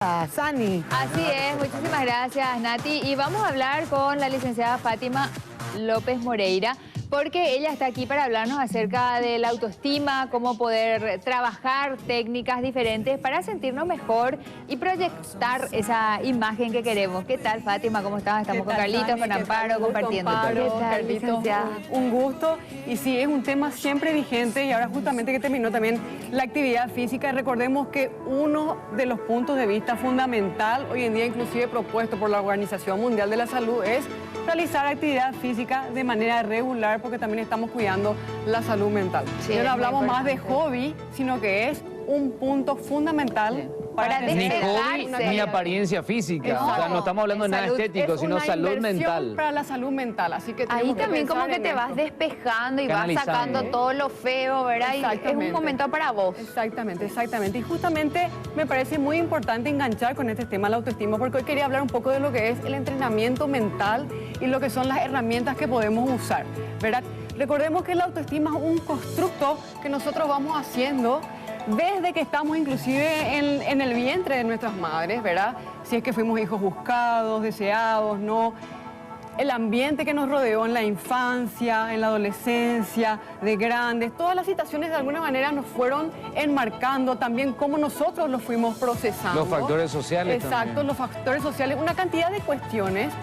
Sani. Así es, muchísimas gracias Nati. Y vamos a hablar con la licenciada Fátima López Moreira, porque ella está aquí para hablarnos acerca de la autoestima, cómo poder trabajar técnicas diferentes para sentirnos mejor y proyectar esa imagen que queremos. ¿Qué tal, Fátima? ¿Cómo estás? Estamos con Carlitos, con Amparo, compartiendo. ¿Qué tal, licenciada? Un gusto. Y sí, es un tema siempre vigente y ahora justamente que terminó también la actividad física, recordemos que uno de los puntos de vista fundamental, hoy en día inclusive propuesto por la Organización Mundial de la Salud, es realizar actividad física de manera regular, porque también estamos cuidando la salud mental. Sí, y no hablamos más de importante. hobby, sino que es un punto fundamental para Para Ni tener hobby despejarse. ni apariencia física. Exacto. O sea, no estamos hablando de nada Salud. estético, es sino una salud inversión mental. para la salud mental, así que Ahí tenemos que también como pensar que en te vas esto. despejando y vas Canalizando. sacando todo lo feo, ¿verdad? Y es un Exactamente. momento para vos. Exactamente, exactamente. Y justamente me parece muy importante enganchar con este tema la autoestima, porque hoy quería hablar un poco de lo que es el entrenamiento mental y lo que son las herramientas que podemos usar, ¿verdad? Recordemos que la autoestima es un constructo que nosotros vamos haciendo desde que estamos inclusive en el vientre de nuestras madres, ¿verdad? Si es que fuimos hijos buscados, deseados, ¿no? El ambiente que nos rodeó en la infancia, en la adolescencia, de grandes, todas las situaciones de alguna manera nos fueron enmarcando también cómo nosotros los fuimos procesando. Los factores sociales Exacto, también. los factores sociales, una cantidad de cuestiones,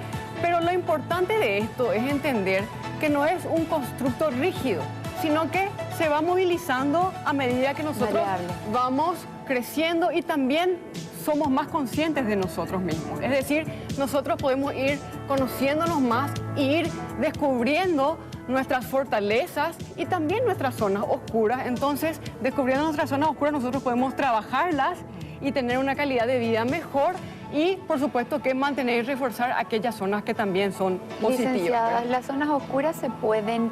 pero lo importante de esto es entender que no es un constructo rígido, sino que se va movilizando a medida que nosotros Variable. vamos creciendo y también somos más conscientes de nosotros mismos. Es decir, nosotros podemos ir conociéndonos más e ir descubriendo nuestras fortalezas y también nuestras zonas oscuras. Entonces, descubriendo nuestras zonas oscuras, nosotros podemos trabajarlas y tener una calidad de vida mejor y, por supuesto, que mantener y reforzar aquellas zonas que también son positivas. Licenciada, ¿verdad? ¿las zonas oscuras se pueden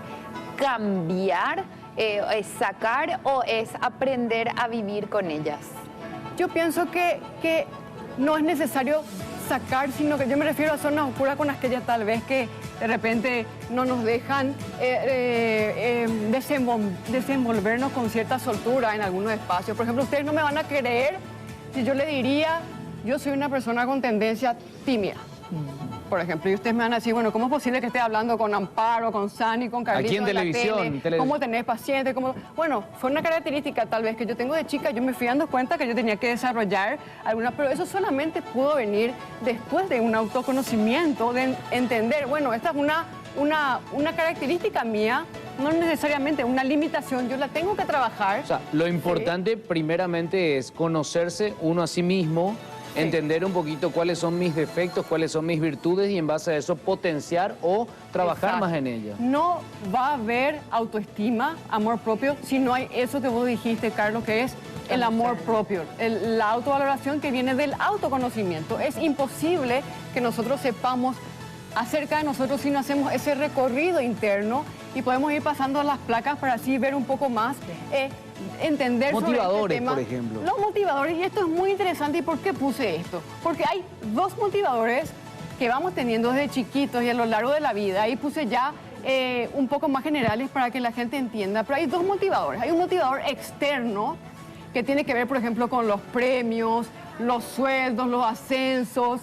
cambiar, es sacar o es aprender a vivir con ellas? Yo pienso que no es necesario sacar, sino que yo me refiero a zonas oscuras con aquellas tal vez que de repente no nos dejan desenvolvernos con cierta soltura en algunos espacios. Por ejemplo, ustedes no me van a creer si yo le diría, yo soy una persona con tendencia tímida. Por ejemplo, y ustedes me van a decir, bueno, ¿cómo es posible que esté hablando con Amparo, con Sani, con Carlitos Aquí en la televisión, tele? ¿Cómo tenés pacientes? Bueno, fue una característica tal vez que yo tengo de chica. Yo me fui dando cuenta que yo tenía que desarrollar alguna, pero eso solamente pudo venir después de un autoconocimiento, de entender, bueno, esta es una característica mía, no necesariamente una limitación, yo la tengo que trabajar. O sea, lo importante primeramente es conocerse uno a sí mismo, Sí. entender un poquito cuáles son mis defectos, cuáles son mis virtudes y en base a eso potenciar o trabajar Exacto. más en ellas. No va a haber autoestima, amor propio, si no hay eso que vos dijiste, Carlos, que es el amor propio, la autovaloración que viene del autoconocimiento. Es imposible que nosotros sepamos acerca de nosotros si no hacemos ese recorrido interno y podemos ir pasando las placas para así ver un poco más, entender Motivadores, sobre este tema. por ejemplo. Los motivadores, y esto es muy interesante. ¿Y por qué puse esto? Porque hay dos motivadores que vamos teniendo desde chiquitos y a lo largo de la vida. Ahí puse ya un poco más generales para que la gente entienda. Pero hay dos motivadores. Hay un motivador externo que tiene que ver, por ejemplo, con los premios, los sueldos, los ascensos,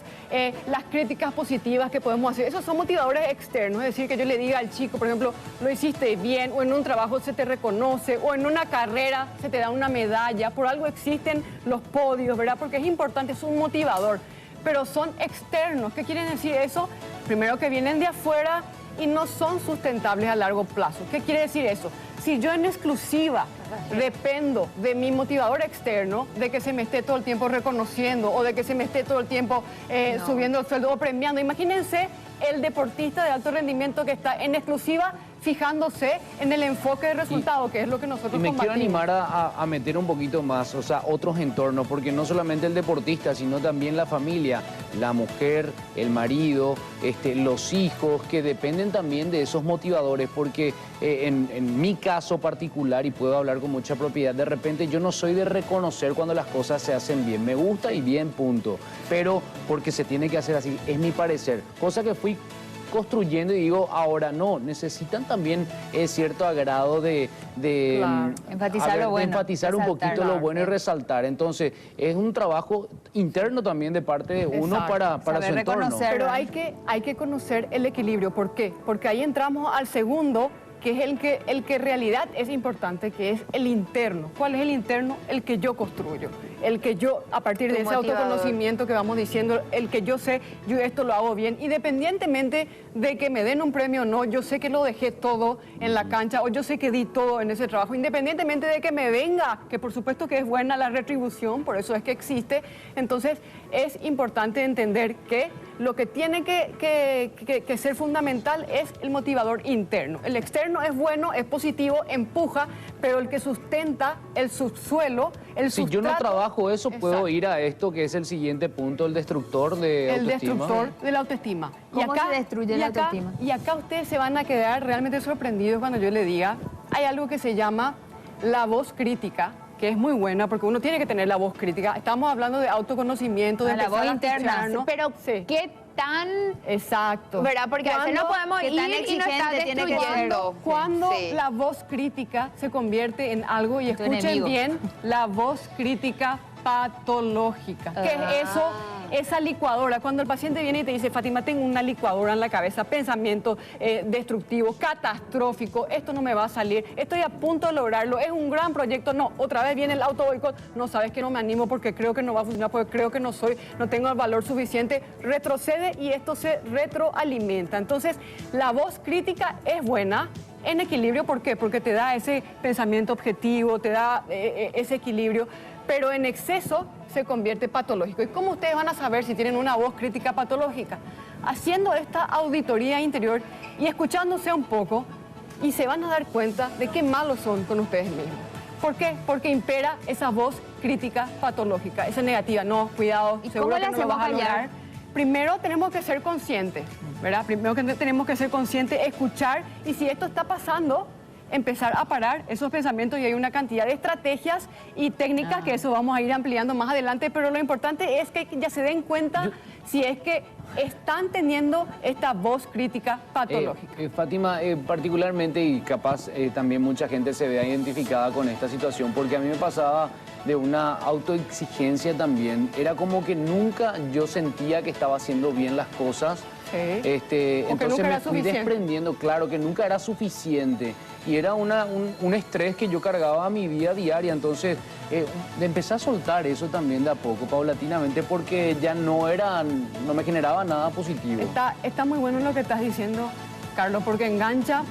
las críticas positivas que podemos hacer. Esos son motivadores externos, es decir, que yo le diga al chico, por ejemplo, lo hiciste bien, o en un trabajo se te reconoce, o en una carrera se te da una medalla. Por algo existen los podios, ¿verdad? Porque es importante, es un motivador. Pero son externos. ¿Qué quieren decir eso? Primero, que vienen de afuera y no son sustentables a largo plazo. ¿Qué quiere decir eso? Si yo en exclusiva dependo de mi motivador externo, de que se me esté todo el tiempo reconociendo o de que se me esté todo el tiempo subiendo el sueldo o premiando, imagínense el deportista de alto rendimiento que está en exclusiva fijándose en el enfoque de resultado, que es lo que nosotros Y me quiero combatimos. animar a meter un poquito más, o sea, otros entornos, porque no solamente el deportista, sino también la familia, la mujer, el marido, los hijos, que dependen también de esos motivadores, porque en mi caso particular, y puedo hablar con mucha propiedad, de repente yo no soy de reconocer cuando las cosas se hacen bien, me gusta y bien, punto, pero porque se tiene que hacer así, es mi parecer, cosa que fui construyendo y digo, ahora no, necesitan también cierto agrado de Claro. Enfatizar lo bueno, enfatizar un resaltar. poquito lo bueno y resaltar. Entonces, es un trabajo interno también de parte de uno Exacto. para su Saber entorno. reconocer. Pero hay que conocer el equilibrio. ¿Por qué? Porque ahí entramos al segundo, que es el que en realidad es importante, que es el interno. ¿Cuál es el interno? El que yo construyo. El que yo, a partir Tu de ese motivador. autoconocimiento que vamos diciendo, el que yo sé, yo esto lo hago bien, independientemente de que me den un premio o no, yo sé que lo dejé todo en la cancha o yo sé que di todo en ese trabajo, independientemente de que me venga, que por supuesto que es buena la retribución, por eso es que existe. Entonces, es importante entender que lo que tiene que ser fundamental es el motivador interno. El externo es bueno, es positivo, empuja, pero el que sustenta el subsuelo, el Si yo no sustrato- trabajo eso, puedo Exacto. ir a esto que es el siguiente punto, el destructor de El autoestima. destructor de la autoestima. ¿Cómo se destruye la autoestima? Y acá ustedes se van a quedar realmente sorprendidos cuando yo le diga, hay algo que se llama la voz crítica, que es muy buena porque uno tiene que tener la voz crítica. Estamos hablando de autoconocimiento, de La voz empezar a interna, escucharnos. Pero Sí, ¿qué tan...? exacto. ¿Verdad? Porque a veces no podemos qué ir tan y no exigente está tiene que ser? destruyendo. Cuando Sí. la voz crítica se convierte en algo, y Tu escuchen enemigo. bien, la voz crítica patológica. ¿Qué es eso? Esa licuadora. Cuando el paciente viene y te dice, Fátima, tengo una licuadora en la cabeza, pensamiento destructivo, catastrófico, esto no me va a salir, estoy a punto de lograrlo, es un gran proyecto, no, otra vez viene el auto boicot, no, sabes que no me animo porque creo que no va a funcionar, porque creo que no tengo el valor suficiente, retrocede y esto se retroalimenta. Entonces, la voz crítica es buena, en equilibrio. ¿Por qué? Porque te da ese pensamiento objetivo, te da ese equilibrio, pero en exceso se convierte patológico. ¿Y cómo ustedes van a saber si tienen una voz crítica patológica? Haciendo esta auditoría interior y escuchándose un poco, y se van a dar cuenta de qué malos son con ustedes mismos. ¿Por qué? Porque impera esa voz crítica patológica, esa negativa. No, cuidado, ¿Y seguro cómo que la no lo vas a hacemos lograr. callar? Primero tenemos que ser conscientes, ¿verdad? Primero que tenemos que ser conscientes, escuchar, y si esto está pasando, empezar a parar esos pensamientos, y hay una cantidad de estrategias y técnicas que eso vamos a ir ampliando más adelante, pero lo importante es que ya se den cuenta si es que están teniendo esta voz crítica patológica. Fátima, particularmente, y capaz también mucha gente se vea identificada con esta situación, porque a mí me pasaba de una autoexigencia también. Era como que nunca yo sentía que estaba haciendo bien las cosas. Sí. Entonces nunca me era fui suficiente. desprendiendo, claro, que nunca era suficiente. Y era un estrés que yo cargaba a mi vida diaria. Entonces empecé a soltar eso también de a poco, paulatinamente, porque ya no me generaba nada positivo. Está muy bueno lo que estás diciendo, Carlos, porque engancha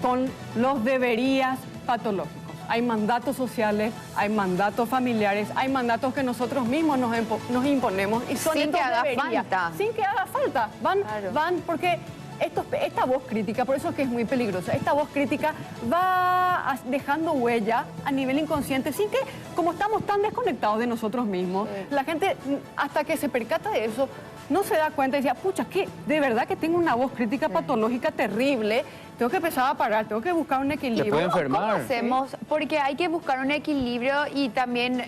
con los deberías patológicos. Hay mandatos sociales, hay mandatos familiares, hay mandatos que nosotros mismos nos imponemos y son Sin estos que haga deberías. falta. Sin que haga falta. Van porque esta voz crítica, por eso es que es muy peligrosa, esta voz crítica va dejando huella a nivel inconsciente, sin que, como estamos tan desconectados de nosotros mismos, la gente hasta que se percata de eso, no se da cuenta y dice, pucha, que de verdad que tengo una voz crítica patológica terrible, tengo que empezar a parar, tengo que buscar un equilibrio. puede ¿Cómo enfermar. hacemos? Porque hay que buscar un equilibrio y también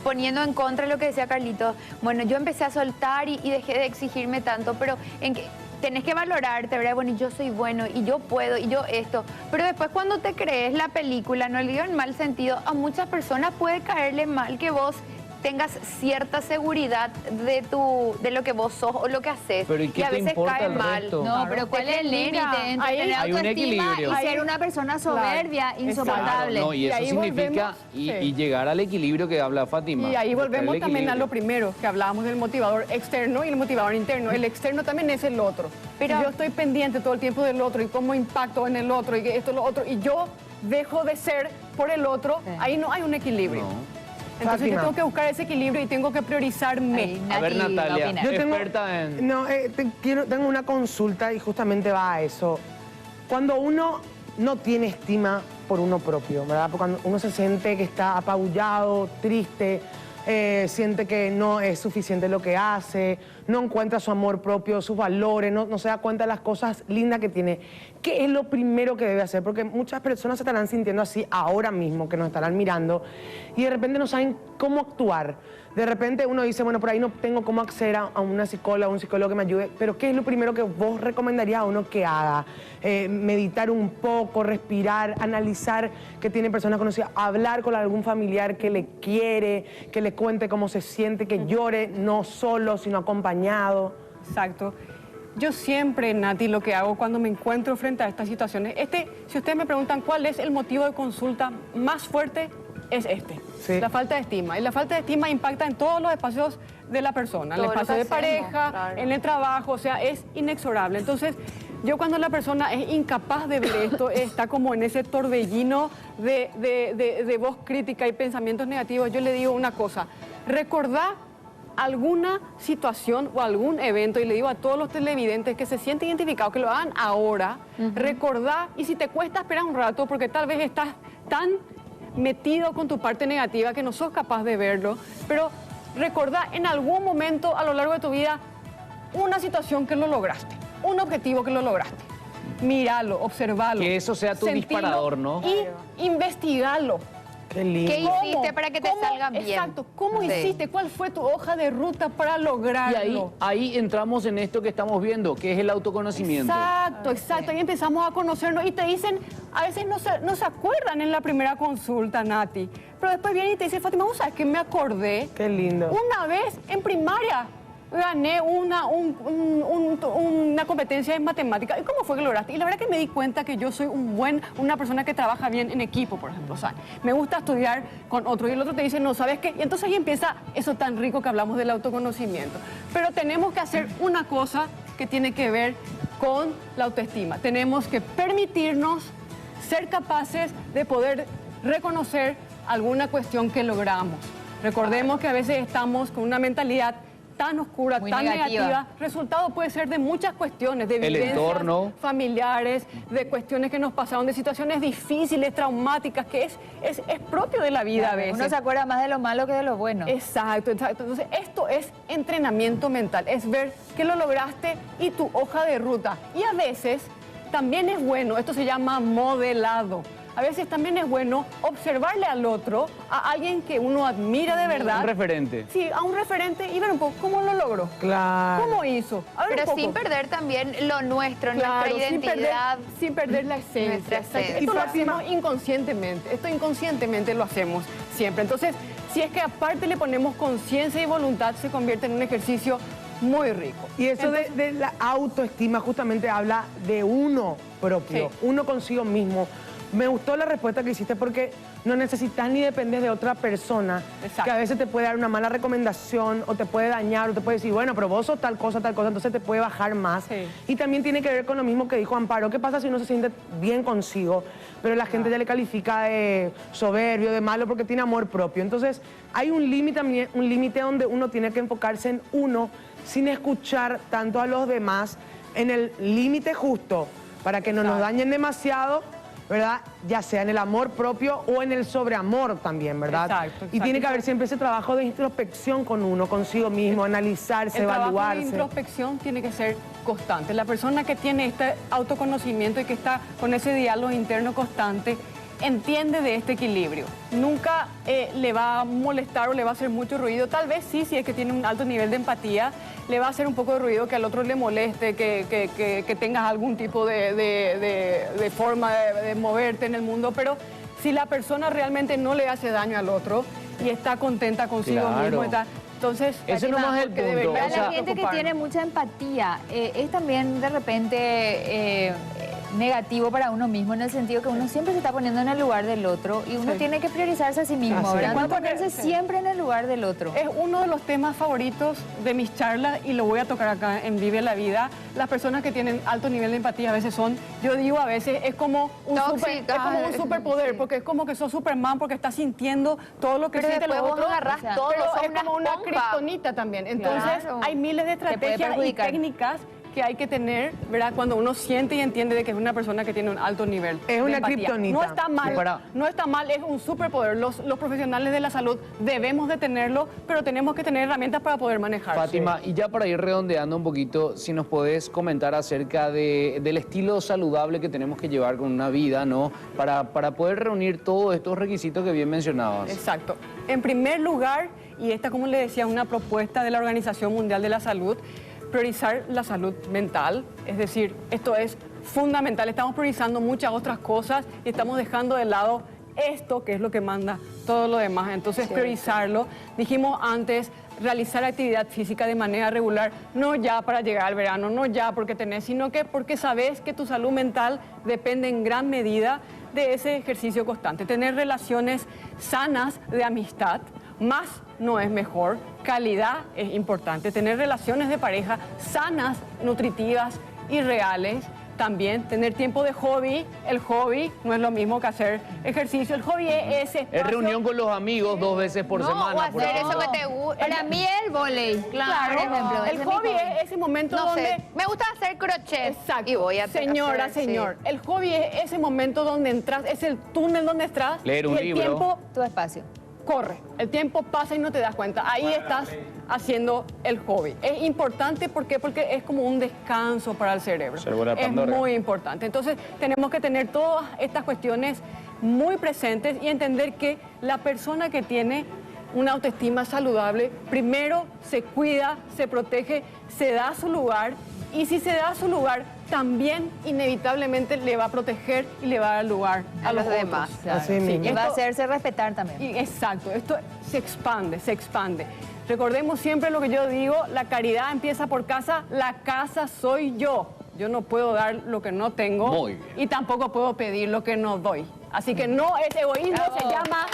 poniendo en contra lo que decía Carlito. Bueno, yo empecé a soltar y dejé de exigirme tanto, pero en que tenés que valorarte, ¿verdad? Bueno, yo soy bueno y yo puedo y yo esto. Pero después cuando te crees la película, no le digo en mal sentido, a muchas personas puede caerle mal que vos tengas cierta seguridad de lo que vos sos o lo que haces. Pero ¿y qué a te veces importa cae el mal. resto? No, Claro. pero ¿cuál es el límite entre Ahí tener hay un autoestima equilibrio. y ser Ahí- una persona soberbia, Claro. insoportable? No, y Y eso ahí significa volvemos, y llegar al equilibrio que habla Fátima. Y ahí buscar volvemos el también a equilibrio. lo primero, que hablábamos del motivador externo y el motivador interno. El externo también es el otro. Pero- Si yo estoy pendiente todo el tiempo del otro y cómo impacto en el otro y que esto, lo otro, y yo dejo de ser por el otro, ahí no hay un equilibrio. No. Entonces Fátima. yo tengo que buscar ese equilibrio y tengo que priorizarme. Ahí, A ver, Nati, Natalia, opina. Yo tengo- experta en... No, tengo una consulta y justamente va a eso. Cuando uno no tiene estima por uno propio, ¿verdad? Porque cuando uno se siente que está apabullado, triste, siente que no es suficiente lo que hace, no encuentra su amor propio, sus valores, no se da cuenta de las cosas lindas que tiene. ¿Qué es lo primero que debe hacer? Porque muchas personas se estarán sintiendo así ahora mismo, que nos estarán mirando, y de repente no saben cómo actuar. De repente uno dice, bueno, por ahí no tengo cómo acceder a una psicóloga, un psicólogo que me ayude, pero ¿qué es lo primero que vos recomendarías a uno que haga? Meditar un poco, respirar, analizar que tiene personas conocidas, hablar con algún familiar que le quiere, que le cuente cómo se siente, que llore, no solo, sino acompañado. Exacto. Yo siempre, Nati, lo que hago cuando me encuentro frente a estas situaciones, si ustedes me preguntan cuál es el motivo de consulta más fuerte, es Sí. la falta de estima. Y la falta de estima impacta en todos los espacios de la persona, en el Todo lo espacio que de hacemos, pareja, claro. en el trabajo, o sea, es inexorable. Entonces, yo cuando la persona es incapaz de ver esto, está como en ese torbellino de voz crítica y pensamientos negativos, yo le digo una cosa, recordá alguna situación o algún evento, y le digo a todos los televidentes que se sienten identificados, que lo hagan ahora, recordá, y si te cuesta esperar un rato, porque tal vez estás tan metido con tu parte negativa que no sos capaz de verlo, pero recordá en algún momento a lo largo de tu vida una situación que lo lograste, un objetivo que lo lograste. Míralo, observalo. Que eso sea tu sentirlo disparador, ¿no? Y investigalo. Qué lindo. ¿Qué hiciste para que te salga bien? Exacto, ¿cómo Sí. hiciste? ¿Cuál fue tu hoja de ruta para Y lograrlo? ahí entramos en esto que estamos viendo, que es el autoconocimiento. Exacto, exacto. Ahí empezamos a conocernos y te dicen, a veces no se acuerdan en la primera consulta, Nati, pero después vienen y te dicen, Fátima, ¿vos sabes que me acordé? Qué lindo. Una vez en primaria gané una competencia en matemática. ¿Y cómo fue que lo lograste? Y la verdad que me di cuenta que yo soy una persona que trabaja bien en equipo, por ejemplo. O sea, me gusta estudiar con otro y el otro te dice, no, ¿sabes qué? Y entonces ahí empieza eso tan rico que hablamos del autoconocimiento. Pero tenemos que hacer una cosa que tiene que ver con la autoestima. Tenemos que permitirnos ser capaces de poder reconocer alguna cuestión que logramos. Recordemos que a veces estamos con una mentalidad tan oscura, Muy tan negativa. negativa. Resultado puede ser de muchas cuestiones, de El vivencias entorno. familiares, de cuestiones que nos pasaron, de situaciones difíciles, traumáticas, que es propio de la vida a veces. Uno se acuerda más de lo malo que de lo bueno. Exacto, exacto. Entonces, esto es entrenamiento mental, es ver que lo lograste y tu hoja de ruta. Y a veces también es bueno, esto se llama modelado. A veces también es bueno observarle al otro, a alguien que uno admira de verdad. Un referente. Sí, a un referente y ver un poco cómo lo logró. Claro. ¿Cómo hizo? A ver un Pero poco. sin perder también lo nuestro, Claro, nuestra identidad. sin perder la esencia. Nuestra Exacto. esencia. Esto lo Y Fátima- hacemos inconscientemente. Esto inconscientemente lo hacemos siempre. Entonces, si es que aparte le ponemos conciencia y voluntad, se convierte en un ejercicio muy rico. Y eso de la autoestima justamente habla de uno propio, Sí. uno consigo mismo. Me gustó la respuesta que hiciste porque no necesitas ni dependes de otra persona Exacto. que a veces te puede dar una mala recomendación o te puede dañar o te puede decir, bueno, pero vos sos tal cosa, entonces te puede bajar más. Sí. Y también tiene que ver con lo mismo que dijo Amparo. ¿Qué pasa si uno se siente bien consigo, pero la gente ya le califica de soberbio, de malo porque tiene amor propio? Entonces hay un límite donde uno tiene que enfocarse en uno sin escuchar tanto a los demás, en el límite justo para que no nos dañen demasiado, ¿verdad? Ya sea en el amor propio o en el sobreamor también, ¿verdad? Exacto, Y tiene que exacto. haber siempre ese trabajo de introspección con uno, consigo mismo, analizarse, El trabajo de evaluarse. introspección tiene que ser constante. La persona que tiene este autoconocimiento y que está con ese diálogo interno constante, entiende de este equilibrio. Nunca le va a molestar o le va a hacer mucho ruido. Tal vez sí, si es que tiene un alto nivel de empatía, le va a hacer un poco de ruido que al otro le moleste, que tengas algún tipo de forma de moverte en el mundo. Pero si la persona realmente no le hace daño al otro y está contenta consigo Claro. mismo, entonces... Ese Fátima, nomás es el porque punto, debería o Para sea, la gente que preocuparnos. tiene mucha empatía, es también de repente negativo para uno mismo en el sentido que uno siempre se está poniendo en el lugar del otro y uno Sí. tiene que priorizarse a sí mismo, Así es. ¿verdad? No ¿Cuánto ponerse sí. siempre en el lugar del otro. Es uno de los temas favoritos de mis charlas y lo voy a tocar acá en Vive la Vida. Las personas que tienen alto nivel de empatía a veces son, yo digo a veces, es como un, Tóxicas. superpoder, Sí. porque es como que sos Superman porque estás sintiendo todo lo que Pero siente después los vos otros. agarrás todo, pero sos es una como una esponja. kriptonita también. Entonces Claro. hay miles de puede estrategias y perjudicar. técnicas que hay que tener, ¿verdad? Cuando uno siente y entiende de que es una persona que tiene un alto nivel Es de una empatía. kriptonita. No está mal, Sí. Para- no está mal, es un superpoder. Los profesionales de la salud debemos de tenerlo, pero tenemos que tener herramientas para poder manejarlo. Fátima, y ya para ir redondeando un poquito, si nos podés comentar acerca del estilo saludable que tenemos que llevar con una vida, ¿no? Para poder reunir todos estos requisitos que bien mencionabas. Exacto. En primer lugar, y esta, como le decía, es una propuesta de la Organización Mundial de la Salud, priorizar la salud mental, es decir, esto es fundamental. Estamos priorizando muchas otras cosas y estamos dejando de lado esto, que es lo que manda todo lo demás. Entonces, priorizarlo. Dijimos antes, realizar actividad física de manera regular, no ya para llegar al verano, no ya porque tenés, sino que porque sabes que tu salud mental depende en gran medida de ese ejercicio constante. Tener relaciones sanas de amistad, más no es mejor, calidad es importante. Tener relaciones de pareja sanas, nutritivas y reales. También tener tiempo de hobby. El hobby no es lo mismo que hacer ejercicio. El hobby es ese espacio. Es reunión con los amigos 2 veces por semana. O hacer por ejemplo. eso que te gusta. Para mí el vóley, Claro, por ejemplo. el hobby es ese momento No donde... sé, me gusta hacer crochet. Exacto. Y voy a Señora, hacer, señor, el hobby es ese momento donde entras, es el túnel donde entras. Leer un y el libro. tiempo Tu espacio. corre, el tiempo pasa y no te das cuenta. Ahí estás haciendo el hobby. Es importante porque es como un descanso para el cerebro. Cerebro de Es Pandora. muy importante. Entonces tenemos que tener todas estas cuestiones muy presentes y entender que la persona que tiene una autoestima saludable, primero se cuida, se protege, se da su lugar, y si se da su lugar, también inevitablemente le va a proteger y le va a dar lugar a los demás. otros. Así mismo. Y va a Esto- hacerse respetar también. Exacto, esto se expande, se expande. Recordemos siempre lo que yo digo, la caridad empieza por casa, la casa soy yo. Yo no puedo dar lo que no tengo Muy bien. y tampoco puedo pedir lo que no doy. Así que no es egoísmo, Bravo. se llama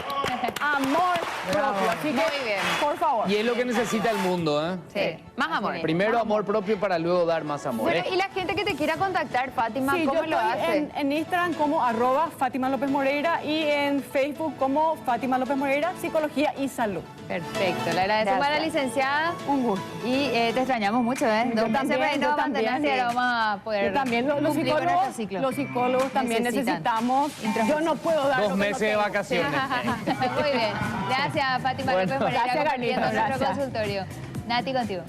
amor propio. Así que, Muy bien. por favor. Y es lo que necesita el mundo, ¿eh? Sí, más amor. Primero amor propio para luego dar más amor. Bueno, ¿eh? y la gente que te quiera contactar, Fátima, Sí, ¿cómo yo lo estoy hace? en Instagram como @Fátima López Moreira y en Facebook como Fátima López Moreira, Psicología y Salud. Perfecto. Le agradecemos a la Gracias. licenciada Un gusto. y te extrañamos mucho, ¿eh? Yo 2 meses también, para irnos yo a mantener, también, y ahora sí. vamos a poder Yo también, los cumplir con nuestro ciclo. psicólogos también Necesitan necesitamos. Yo no puedo dar 2 lo que no meses de tengo. vacaciones. Muy bien. Gracias, Fátima Bueno. López Moreira, Gracias, compartiendo Carlito, nuestro gracias. consultorio. Nati, contigo.